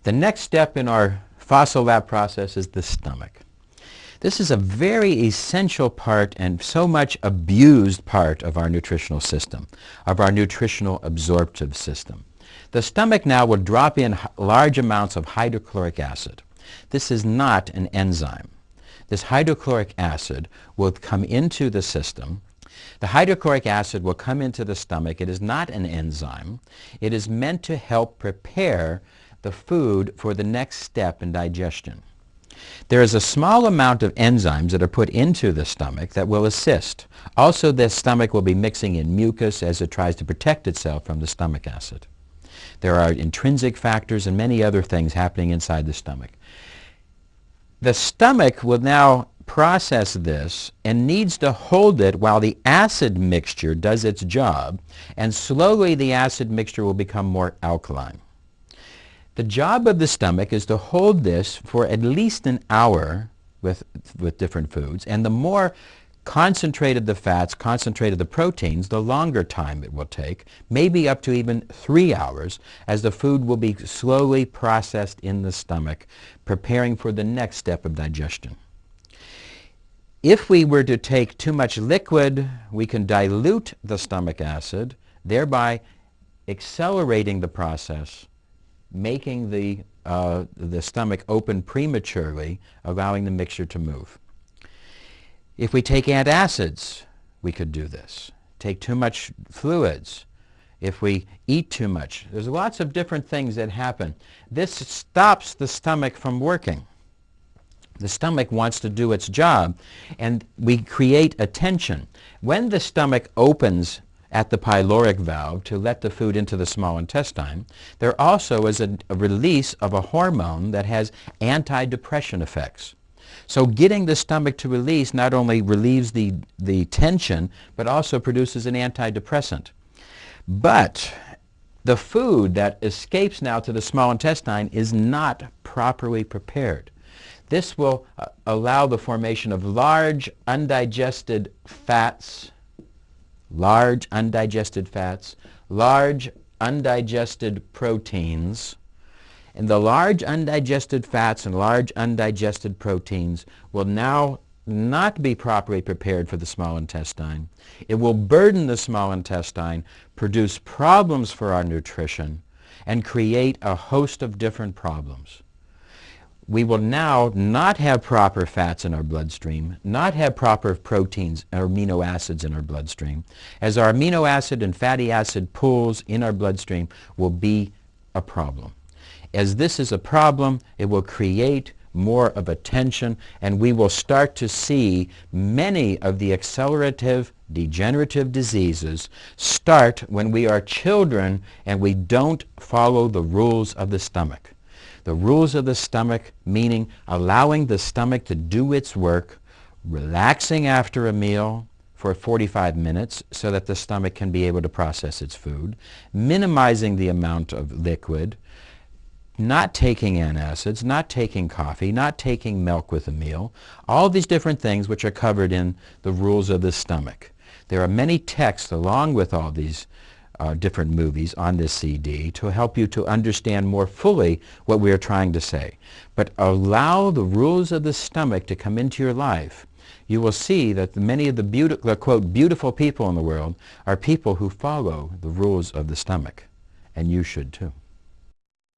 The next step in our fossil lab process is the stomach. This is a very essential part and so much abused part of our nutritional system, of our nutritional absorptive system. The stomach now will drop in large amounts of hydrochloric acid. This is not an enzyme. This hydrochloric acid will come into the system. The hydrochloric acid will come into the stomach. It is not an enzyme. It is meant to help prepare the food for the next step in digestion. There is a small amount of enzymes that are put into the stomach that will assist. Also, the stomach will be mixing in mucus as it tries to protect itself from the stomach acid. There are intrinsic factors and many other things happening inside the stomach. The stomach will now process this and needs to hold it while the acid mixture does its job, and slowly the acid mixture will become more alkaline. The job of the stomach is to hold this for at least an hour with different foods, and the more concentrated the fats, concentrated the proteins, the longer time it will take, maybe up to even 3 hours, as the food will be slowly processed in the stomach, preparing for the next step of digestion. If we were to take too much liquid, we can dilute the stomach acid, thereby accelerating the process, making the stomach open prematurely, allowing the mixture to move. If we take antacids, we could do this. Take too much fluids. If we eat too much. There's lots of different things that happen. This stops the stomach from working. The stomach wants to do its job, and we create a tension. When the stomach opens at the pyloric valve to let the food into the small intestine, there also is a release of a hormone that has antidepressant effects. So getting the stomach to release not only relieves the tension, but also produces an antidepressant. But the food that escapes now to the small intestine is not properly prepared. This will allow the formation of large undigested fats, large undigested proteins, and the large undigested fats and large undigested proteins will now not be properly prepared for the small intestine. It will burden the small intestine, produce problems for our nutrition, and create a host of different problems. We will now not have proper fats in our bloodstream, not have proper proteins or amino acids in our bloodstream, as our amino acid and fatty acid pools in our bloodstream will be a problem. As this is a problem, it will create more of a tension, and we will start to see many of the accelerative degenerative diseases start when we are children and we don't follow the rules of the stomach. The rules of the stomach, meaning allowing the stomach to do its work, relaxing after a meal for 45 minutes so that the stomach can be able to process its food, minimizing the amount of liquid, not taking antacids, not taking coffee, not taking milk with a meal, all these different things which are covered in the rules of the stomach. There are many texts along with all these different movies on this CD to help you to understand more fully what we are trying to say. But allow the rules of the stomach to come into your life. You will see that many of the quote, beautiful people in the world are people who follow the rules of the stomach. And you should too.